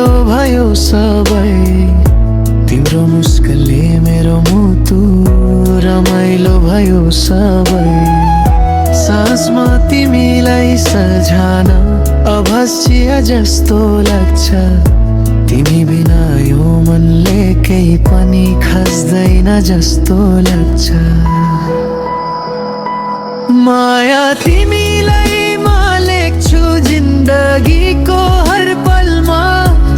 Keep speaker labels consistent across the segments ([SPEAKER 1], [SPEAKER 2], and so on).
[SPEAKER 1] रमाइलो भयो सबै तिम्रो मुस्कलले मेरो मुटु रमाइलो भयो सबै सासमा तिमीलाई सझान अभस्या जस्तो लाग्छ तिमी बिना यो मनले केही पनि खस्दैन जस्तो लाग्छ माया तिमीलाई म लेख्छु जिन्दगीको हर पलमा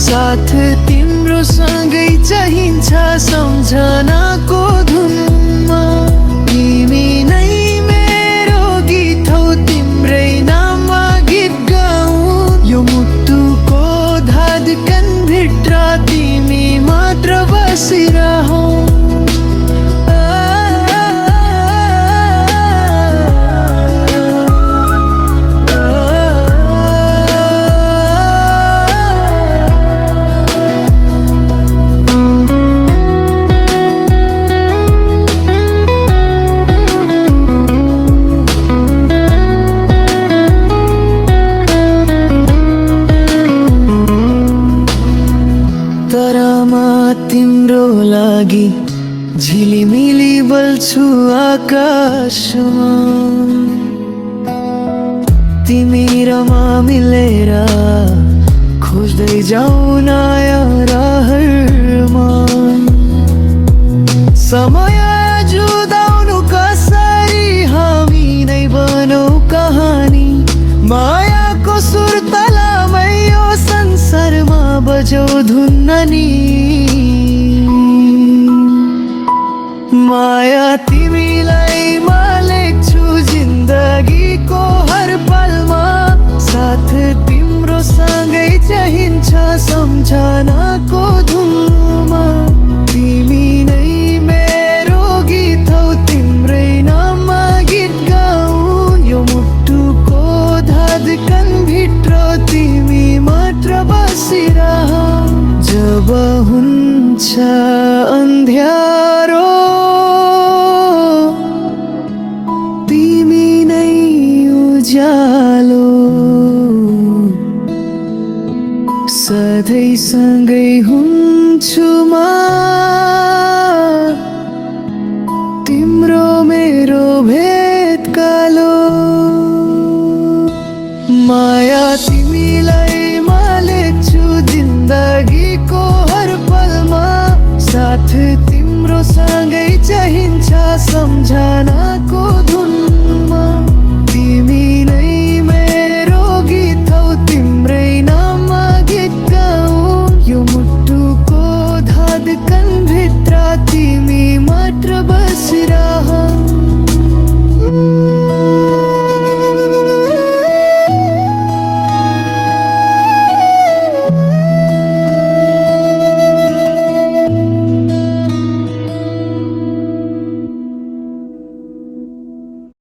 [SPEAKER 1] साथ तिम्रो सँगै चाहिन्छ सम्झनाको धुनमा तिमी नै मेरो गीत हौ तिम्रै नाममा गीत गाउँ यो मुटुको धड्कन भित्र तिमी मात्र बसिरहौ तिम्रो लागि झिलिमिली बल्छु आकाशमा तिमी र म मिलेर खोज्दै जाऊ नयाँ रहरमा समय जुदाउनु कसरी हामी नै बनौ कहानी मायाको सुर तलामै यो संसारमा बजौ धुन्ननी माया तिमीलाई म लेख्छु जिन्दगीको हर पलमा साथ तिम्रो सँगै चाहिन्छ सम्झनाको धुनमा तिमी नै मेरो गीत हौ तिम्रै नाममा गीत गाउँ यो मुटुको धड्कन भित्र तिमी मात्र बसिरह जब हुन्छ अन्ध्यारो उज्यालो सधैँ सँगै हुन्छु म तिम्रो